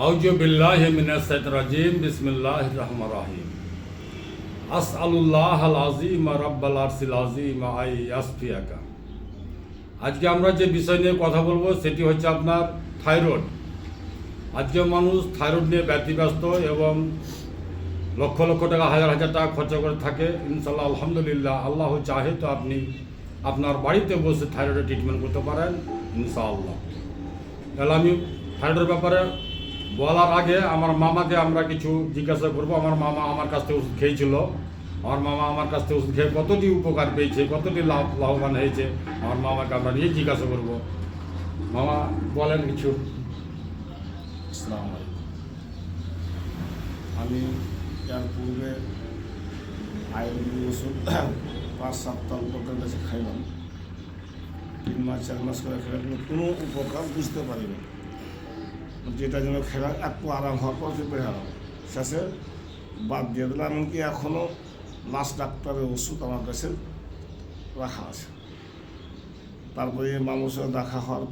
আউযু বিল্লাহি মিনাশ শাইতানির রাজিম বিসমিল্লাহির রহমানির রহিম আসআলুল্লাহাল আযীম রাব্বাল আরশিল আযীম আই ইয়াসফিয়াকা। আজকে আমরা যে বিষয় নিয়ে কথা বলবো সেটি হচ্ছে আপনার থাইরয়েড। আজকে মানুষ থাইরয়েড নিয়ে ব্যতিব্যস্ত এবং লক্ষ লক্ষ টাকা হাজার হাজার টাকা খরচা করে থাকে। ইনশাআল্লাহ আলহামদুলিল্লাহ আল্লাহ চাহে তো আপনি আপনার বাড়িতে বসে থাইরয়েডের ট্রিটমেন্ট করতে পারেন ইনশাআল্লাহ। তাহলে আমি থাইরয়েডের ব্যাপারে বলার আগে আমার মামাকে আমরা কিছু জিজ্ঞাসা করবো। আমার মামা আমার কাছ থেকে ওষুধ খেয়েছিল। আমার মামা আমার কাছ থেকে ওষুধ খেয়ে কতটি উপকার পেয়েছে, কতটি লাভবান হয়েছে, আমার মামাকে আমরা নিয়ে জিজ্ঞাসা করব। মামা বলেন কিছু। আসসালামু আলাইকুম। আমি এর পূর্বে আয়ুর্বেদিক ওষুধ 5 সপ্তাহ উপকার কাছে খাইলাম। 3 মাস 4 মাস করে খেলাম, কিন্তু কোনো উপকার বুঝতে পারিনি। যেটা যেন খেলা একটু আরাম হওয়ার পর ফের আরাম, শেষে বাদ দিয়ে দিলাম। এমনকি এখনও লাস্ট ডাক্তারের ওষুধ আমার কাছে রাখা আছে। তারপরে মানুষের দেখা হওয়ার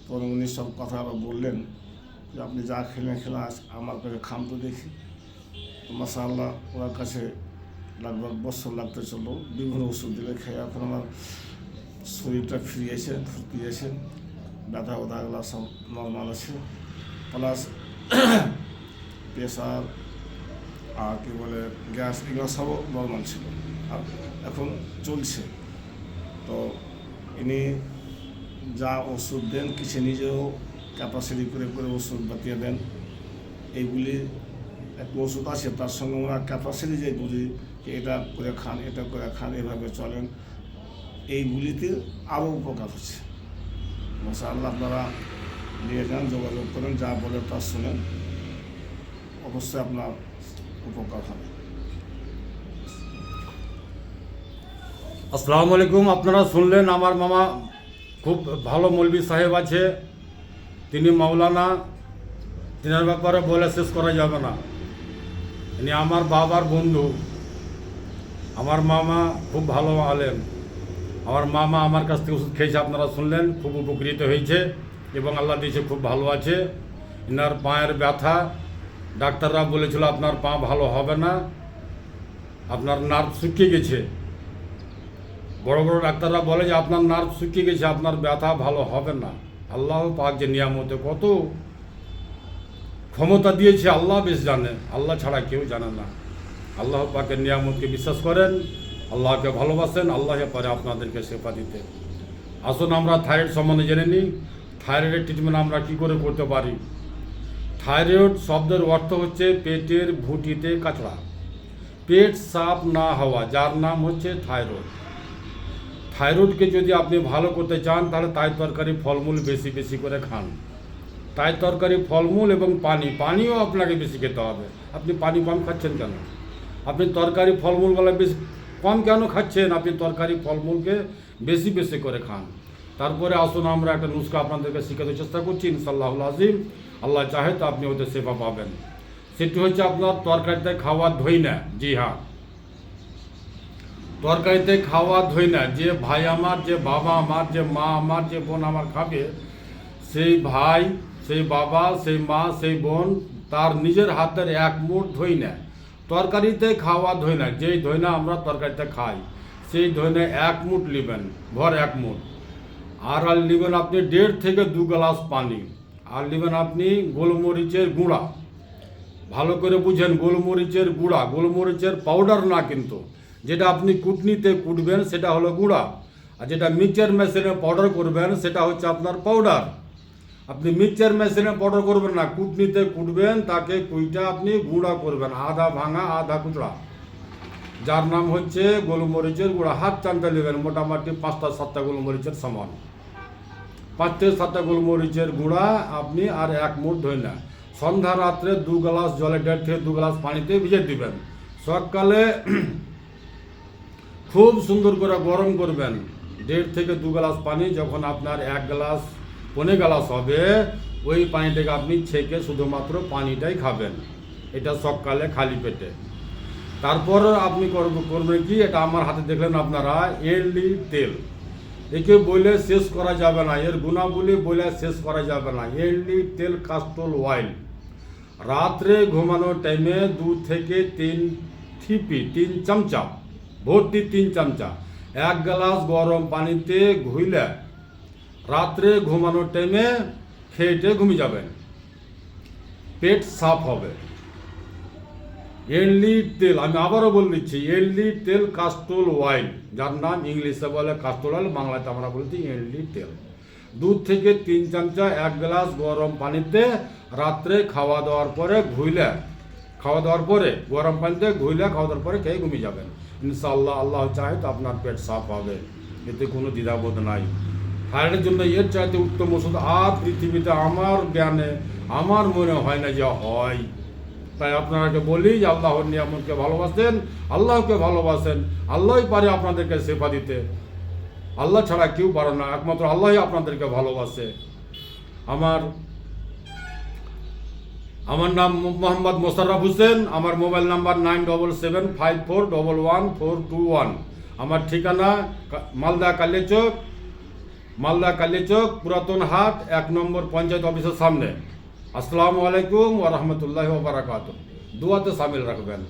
পর উনি সব কথা বললেন যে আপনি যা খেলেন আমার কাছে খান তো দেখি। মাশাআল্লাহ ওনার কাছে লাগভগ বছর লাগতে চললো। বিভিন্ন ওষুধ দিলে খেয়ে এখন আমার শরীরটা ফিরিয়েছে, ফুটিয়েছে, ব্যথা ব্যথাগুলো সব নর্মাল আছে। প্লাস প্রেশার আর কী বলে গ্যাস, এগুলো সবও নর্মাল ছিল, আর এখন চলছে। তো ইনি যা ওষুধ দেন কিছু নিজেও ক্যাপাসিটি করে করে ওষুধ বাতিয়ে দেন। এইগুলি একটা ওষুধ আছে, তার সঙ্গে ওনার ক্যাপাসিটি যে বুঝি যে এটা করে খান, এটা করে খান, এভাবে চলেন, এইগুলিতে আরও উপকার হচ্ছে। মাশাআল্লাহ আপনারা নিয়ে যান, যোগাযোগ করেন, যা বলে তা শুনেন, অবশ্যই আপনার উপকার হবে। আসসালামু আলাইকুম। আপনারা শুনলেন আমার মামা খুব ভালো মৌলবি সাহেব আছে, তিনি মাওলানা, তিনার ব্যাপারে বলে শেষ করা যাবে না। ইনি আমার বাবার বন্ধু। আমার মামা খুব ভালো আলেম। আমার মামা আমার কাছ থেকে ওষুধ খেয়েছে, আপনারা শুনলেন, খুব উপকৃত হয়েছে এবং আল্লাহ দিয়েছে খুব ভালো আছে। ইনার পায়ের ব্যথা, ডাক্তাররা বলেছিল আপনার পা ভালো হবে না, আপনার নার্ভ শুকিয়ে গেছে। বড় বড় ডাক্তাররা বলে যে আপনার নার্ভ শুকিয়ে গেছে, আপনার ব্যথা ভালো হবে না। আল্লাহ পাক যে নিয়ামতে কত ক্ষমতা দিয়েছে আল্লাহ বেশ জানে, আল্লাহ ছাড়া কেউ জানে না। আল্লাহ পাকের নিয়ামতকে বিশ্বাস করেন, আল্লাহকে ভালোবাসেন, আল্লাহ পারে আপনাদেরকে শেফা দিতে। আসুন আমরা থাইরয়েড সম্বন্ধে জেনে নিই। থাইরয়েডের ট্রিটমেন্ট আমরা কী করে করতে পারি। থাইরয়েড শব্দের অর্থ হচ্ছে পেটের ভুঁটিতে কাঁচড়া, পেট সাফ না হওয়া, যার নাম হচ্ছে থাইরয়েড। থাইরয়েডকে যদি আপনি ভালো করতে চান তাহলে তাই তরকারি ফলমূল বেশি বেশি করে খান। তাই তরকারি ফলমূল এবং পানিও আপনাকে বেশি খেতে হবে। আপনি পানি কম খাচ্ছেন কেন? আপনি তরকারি ফলমূলগুলো বেশি কম কেন খাচ্ছেন? আপনি তরকারি ফলমূলকে বেশি বেশি করে খান। তারপরে আসুন আমরা একটা নুস্খা আপনাদেরকে শেখাতে চেষ্টা করছি ইনশাআল্লাহুল আযীম। আল্লাহ চাহে তো আপনি ওদের সেবা পাবেন। সেটি হচ্ছে আপনার তরকারিতে খাওয়া ধই না। জি হ্যাঁ, তরকারিতে খাওয়া ধই না। যে ভাই আমার, যে বাবা আমার, যে মা আমার, যে বোন আমার খাবে, সেই ভাই, সেই বাবা, সেই মা, সেই বোন তার নিজের হাতের এক মুঠ ধই না। তরকারিতে খাওয়া ধই না, যেই ধই না আমরা তরকারিতে খাই, সেই ধই না 1 মুঠ নেবেন, ভর 1 মুঠ। আর নেবেন আপনি 1.5 থেকে 2 গ্লাস পানি। আর নেবেন আপনি গোলমরিচের গুঁড়া। ভালো করে বুঝেন, গোলমরিচের গুঁড়া, গোলমরিচের পাউডার না, কিন্তু যেটা আপনি কুটনিতে কুটবেন সেটা হলো গুঁড়া, আর যেটা মিক্সচার মেশিনে পাউডার করবেন সেটা হচ্ছে আপনার পাউডার। আপনি মিক্সচার মেশিনে পাউডার করবেন না, কুটনিতে কুটবেন, তাকে কুইটা আপনি গুঁড়া করবেন, আধা ভাঙা আধা কুচড়া, যার নাম হচ্ছে গোলমরিচের গুঁড়া। হাত চানতে নেবেন, মোটামুটি 5টা-7টা গোলমরিচের সমান। 5 থেকে 7টা গোলমরিচের গুঁড়া আপনি, আর 1 মুঠ ধই না। সন্ধ্যা রাত্রে 2 গ্লাস জলে 1.5 থেকে 2 গ্লাস পানিতে ভিজিয়ে দিবেন। সকালে খুব সুন্দর করে গরম করবেন। 1.5 থেকে 2 গ্লাস পানি, যখন আপনার 1 গ্লাস 1.25 গ্লাস হবে, ওই পানিটাকে আপনি ছেঁকে শুধুমাত্র পানিটাই খাবেন। এটা সকালে খালি পেটে। তারপর আপনি করবেন কি, এটা আমার হাতে দেখলেন আপনারা, এলি তেল। একে বলে শেষ করা যাবে না, এর গুণাবলী বলে শেষ করা যাবে না। এল্ডি তেল কাস্টল অয়েল রাত্রে ঘুমানোর টাইমে 2 থেকে 3 ঠিপি 3 চামচা ভর্তি 3 চামচা 1 গ্লাস গরম পানিতে ঘুইলে রাত্রে ঘুমানোর টাইমে খেয়ে ঘুমিয়ে যাবেন, পেট সাফ হবে। এল্ডি তেল, আমি আবারও বলে দিচ্ছি, এল্ডি তেল কাস্টল অয়েল, যার নাম ইংলিশে বলে কাস্টল অয়েল, বাংলাতে আমরা বলছি এল্ডি তেল। 2 থেকে 3 চামচা 1 গ্লাস গরম পানিতে রাত্রে খাওয়া দাওয়ার পরে গরম পানিতে ঘুইলে খাওয়া দাওয়ার পরে খেয়ে ঘুমিয়ে যাবেন। ইনশাআল্লাহ, আল্লাহ চাহে তো আপনার পেট সাফ হবে, এতে কোনো দ্বিধাবোধ নাই। থাইরয়েডের জন্য এর চাইতে উত্তম ওষুধ আর পৃথিবীতে আমার জ্ঞানে আমার মনে হয় না যে হয়। তাই আপনাকে বলি যে আল্লাহর নিয়ামতকে ভালোবাসেন, আল্লাহকে ভালোবাসেন, আল্লাহই পারে আপনাদেরকে সেবা দিতে। আল্লাহ ছাড়া কেউ পারে না, একমাত্র আল্লাহই আপনাদেরকে ভালোবাসে। আমার নাম মোহাম্মদ মোশাররফ হোসেন। আমার মোবাইল নাম্বার 9775411421। আমার ঠিকানা মালদা কালিয়াচক পুরাতন হাট 1 নম্বর পঞ্চায়েত অফিসের সামনে। আসসালামু আলাইকুম ওয়া রাহমাতুল্লাহি ওয়া বারাকাতুহু। দুয়াতে শামিল রাখবেন।